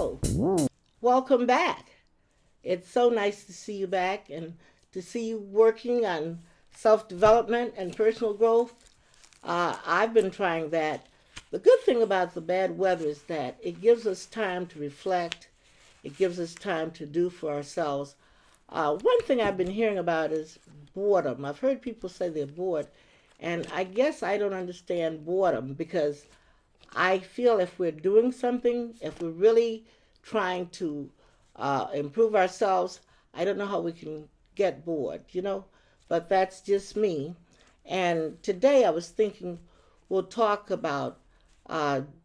Hello, welcome back. It's so nice to see you back and to see you working on self development and personal growth. I've been trying that. The good thing about the bad weather is that it gives us time to reflect, it gives us time to do for ourselves. One thing I've been hearing about is boredom. I've heard people say they're bored, and I guess I don't understand boredom because I feel if we're doing something, if we're really trying to improve ourselves, I don't know how we can get bored. But that's just me. And today I was thinking we'll talk about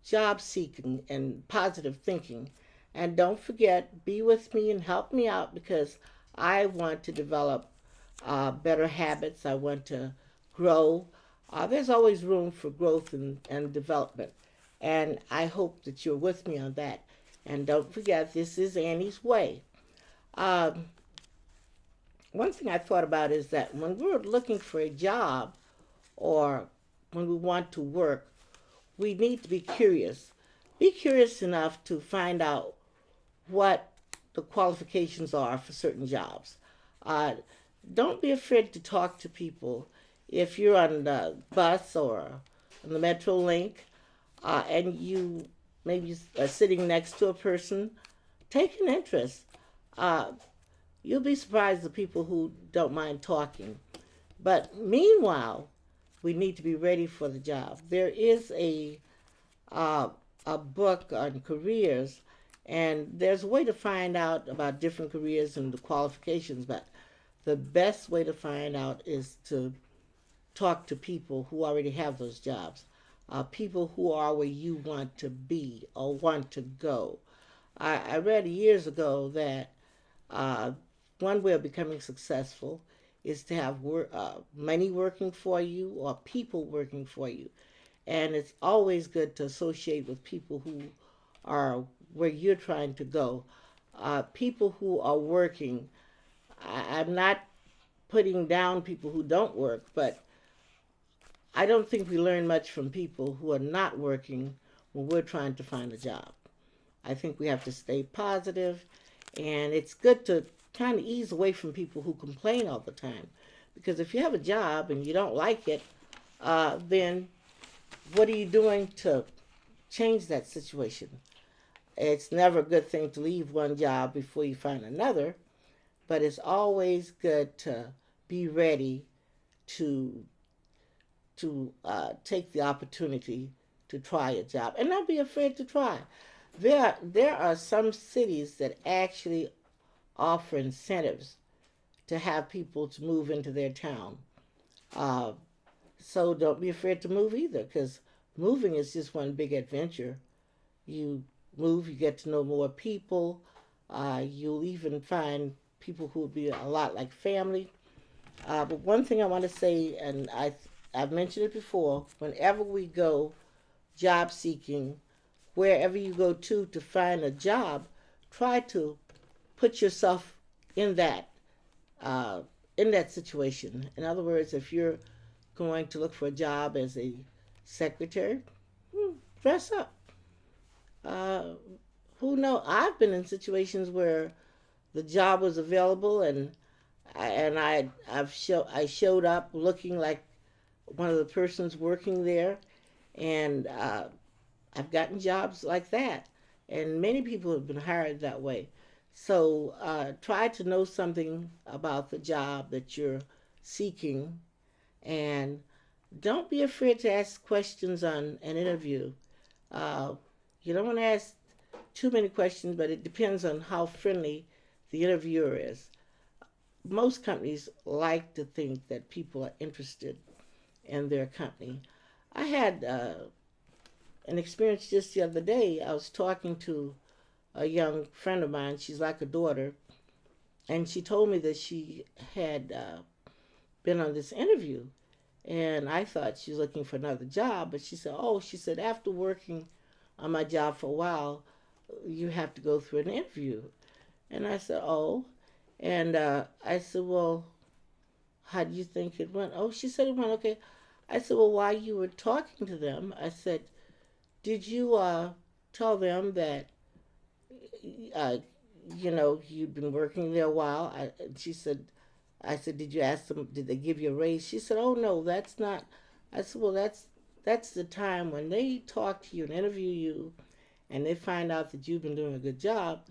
job seeking and positive thinking. And don't forget, be with me and help me out because I want to develop better habits. I want to grow. There's always room for growth and development. And I hope that you're with me on that. And don't forget, this is Annie's Way. Um, One thing I thought about is that when we're looking for a job or when we want to work, we need to be curious. Be curious enough to find out what the qualifications are for certain jobs. Uh, don't be afraid to talk to people. If you're on the bus or on the Metro Link and you maybe are sitting next to a person, take an interest. Uh, you'll be surprised the people who don't mind talking. But meanwhile, we need to be ready for the job. There is uh, a book on careers, and there's a way to find out about different careers and the qualifications. But the best way to find out is to talk to people who already have those jobs, people who are where you want to be or want to go. I read years ago that uh, one way of becoming successful is to have money working for you or people working for you. And it's always good to associate with people who are where you're trying to go. People who are working, I'm not putting down people who don't work, but I don't think we learn much from people who are not working when we're trying to find a job. I think we have to stay positive, and it's good to kind of ease away from people who complain all the time. Because if you have a job and you don't like it, then what are you doing to change that situation? It's never a good thing to leave one job before you find another, but it's always good to be ready to take the opportunity to try a job and not be afraid to try. There are some cities that actually offer incentives to have people to move into their town. Uh, so don't be afraid to move either, because moving is just one big adventure. You move, you get to know more people. You'll even find people who will be a lot like family. But one thing I want to say, and I've mentioned it before, whenever we go job seeking, wherever you go to find a job, try to put yourself in that uh, in that situation. In other words, if you're going to look for a job as a secretary, dress up. Uh, who know? I've been in situations where the job was available, and I showed up looking like one of the persons working there, and I've gotten jobs like that, and many people have been hired that way. So try to know something about the job that you're seeking, and don't be afraid to ask questions on an interview. Uh, you don't want to ask too many questions, but it depends on how friendly the interviewer is. Most companies like to think that people are interested in their company. I had an experience just the other day. I was talking to a young friend of mine. She's like a daughter, and she told me that she had been on this interview, and I thought she was looking for another job. But she said, "Oh, she said after working on my job for a while, you have to go through an interview." And I said, "Oh," and I said, "Well, how do you think it went?" "Oh," she said, "It went okay." I said, "Well, while you were talking to them," I said, "did you tell them that uh, you'd been working there a while. She said, I said, did you ask them, did they give you a raise? She said, oh no, that's not. I said, well, that's the time when they talk to you and interview you and they find out that you've been doing a good job.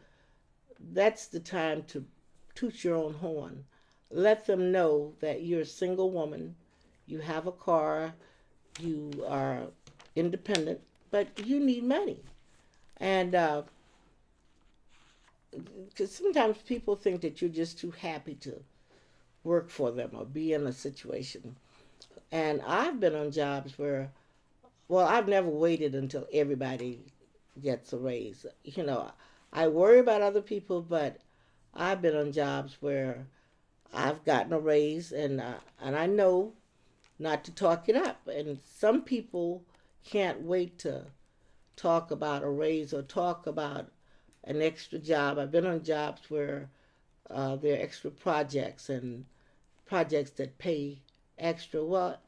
That's the time to toot your own horn. Let them know that you're a single woman, you have a car, you are independent, but you need money. And because sometimes people think that you're just too happy to work for them or be in a situation. And I've been on jobs where, well, I've never waited until everybody gets a raise. I worry about other people, but I've been on jobs where I've gotten a raise, and I know not to talk it up. And some people can't wait to talk about a raise or talk about an extra job. I've been on jobs where there are extra projects and projects that pay extra. Well,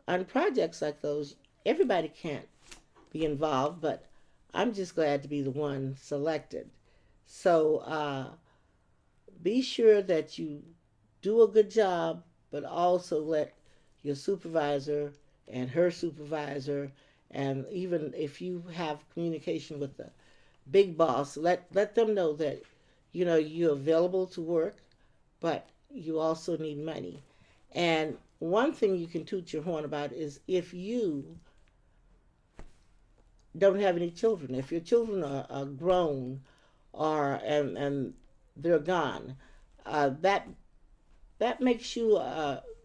on projects like those, everybody can't be involved, but I'm just glad to be the one selected. So be sure that you do a good job, but also let your supervisor and her supervisor, and even if you have communication with the big boss, let them know that you're available to work, but you also need money. And one thing you can toot your horn about is if you don't have any children, if your children are grown or and they're gone, that makes you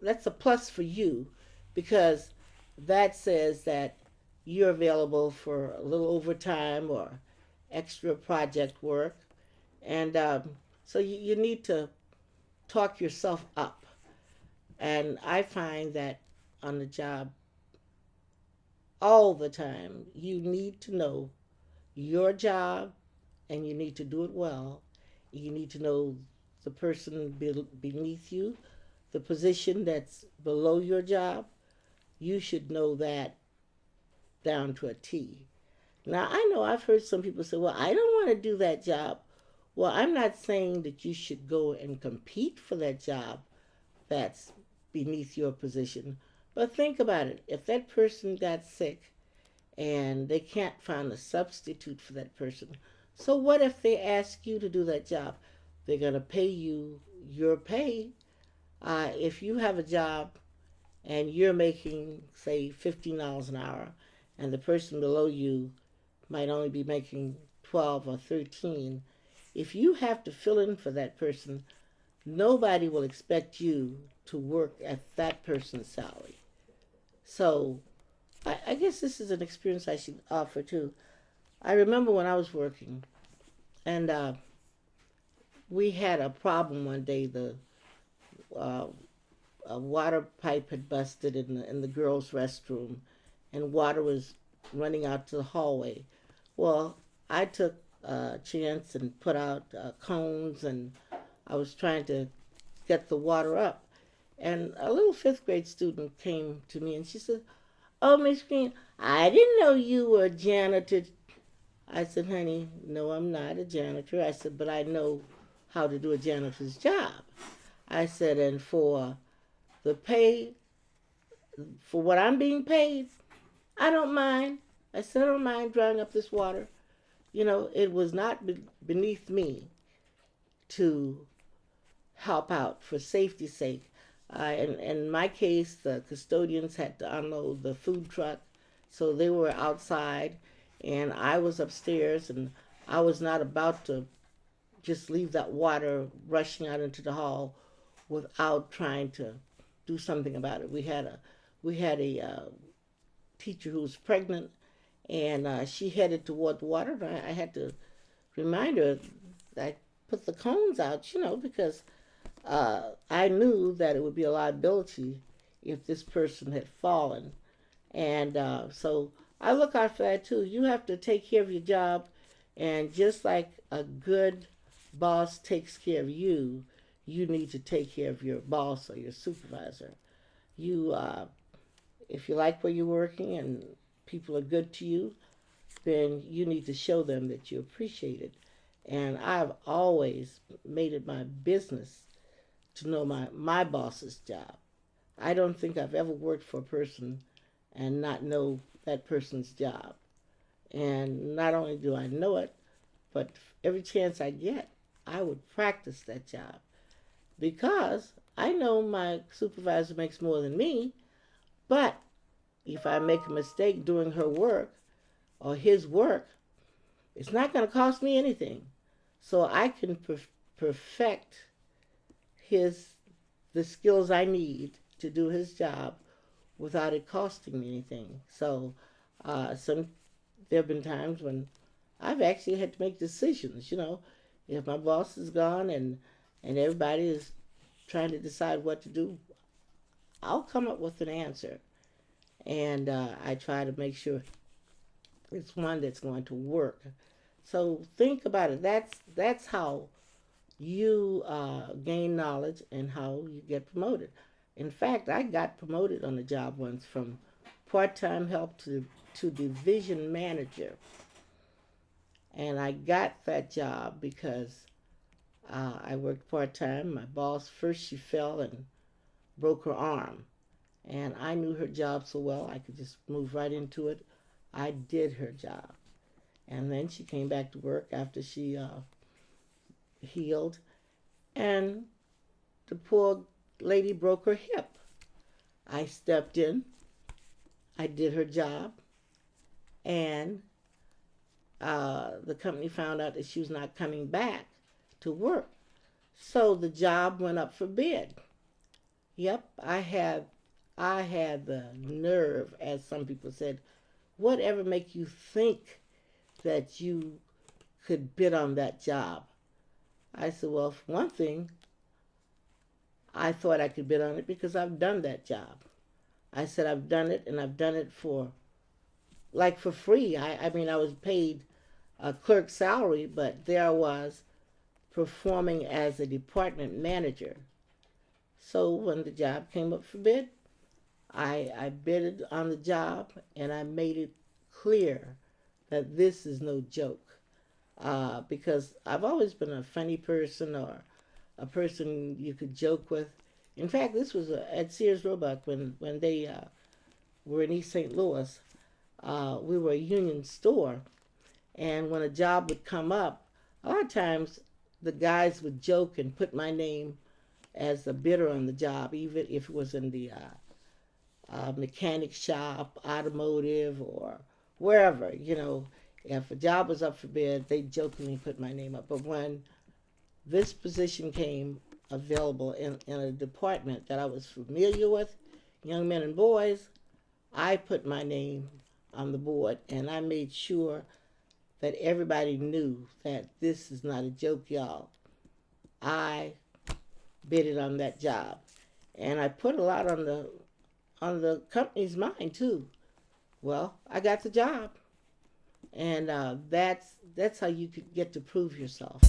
that's a plus for you because that says that you're available for a little overtime or extra project work, and so you need to talk yourself up. And I find that on the job all the time, you need to know your job and you need to do it well. You need to know the person beneath you, the position that's below your job. You should know that down to a T. Now, I know I've heard some people say, well, I don't want to do that job. Well, I'm not saying that you should go and compete for that job that's beneath your position. But think about it. If that person got sick and they can't find a substitute for that person, so what if they ask you to do that job? They're going to pay you your pay. If you have a job and you're making, say, $15 an hour, and the person below you might only be making 12 or 13, if you have to fill in for that person, nobody will expect you to work at that person's salary. So I guess this is an experience I should offer too. I remember when I was working, and we had a problem one day. The uh, a water pipe had busted in the girls' restroom, and water was running out to the hallway. Well, I took a chance and put out cones, and I was trying to get the water up. And a little fifth grade student came to me and she said, "Oh, Miss Green, I didn't know you were a janitor." I said, "Honey, no, I'm not a janitor." I said, "But I know how to do a janitor's job." I said, "And for the pay, for what I'm being paid, I don't mind." I said, "I don't mind drying up this water." It was not beneath me to help out for safety's sake. In my case, the custodians had to unload the food truck, so they were outside, and I was upstairs, and I was not about to just leave that water rushing out into the hall without trying to do something about it. We had a teacher who was pregnant, and she headed toward the water. And I had to remind her that I put the cones out, because I knew that it would be a liability if this person had fallen. And so I look out for that too. You have to take care of your job, and just like a good boss takes care of you, you need to take care of your boss or your supervisor. You, if you like where you're working and people are good to you, then you need to show them that you appreciate it. And I've always made it my business to know my boss's job. I don't think I've ever worked for a person and not know that person's job. And not only do I know it, but every chance I get, I would practice that job because I know my supervisor makes more than me, but if I make a mistake doing her work or his work, it's not going to cost me anything. So I can perfect his the skills I need to do his job without it costing me anything. So some there have been times when I've actually had to make decisions. If my boss is gone and everybody is trying to decide what to do, I'll come up with an answer, and I try to make sure it's one that's going to work. So think about it. That's how you gain knowledge and how you get promoted. In fact, I got promoted on the job once from part-time help to division manager, and I got that job because I worked part-time. My boss first she fell and broke her arm, and I knew her job so well I could just move right into it. I did her job, and then she came back to work after she healed, and the poor lady broke her hip. I stepped in, I did her job, and the company found out that she was not coming back to work. So the job went up for bid. Yep, I had the nerve, as some people said, whatever make you think that you could bid on that job? I said, well, for one thing, I thought I could bid on it because I've done that job. I said I've done it, and I've done it for free. I mean, I was paid a clerk salary, but there I was performing as a department manager. So when the job came up for bid, I bidded on the job, and I made it clear that this is no joke. Because I've always been a funny person, or a person you could joke with. In fact, this was at Sears Roebuck when they were in East St. Louis. We were a union store, and when a job would come up, a lot of times the guys would joke and put my name as the bidder on the job, even if it was in the mechanic shop, automotive, or wherever. If a job was up for bid, they jokingly put my name up. But when this position came available in a department that I was familiar with, young men and boys, I put my name on the board, and I made sure that everybody knew that this is not a joke, y'all. I bidded on that job, and I put a lot on the company's mind too. Well, I got the job, and that's how you could get to prove yourself.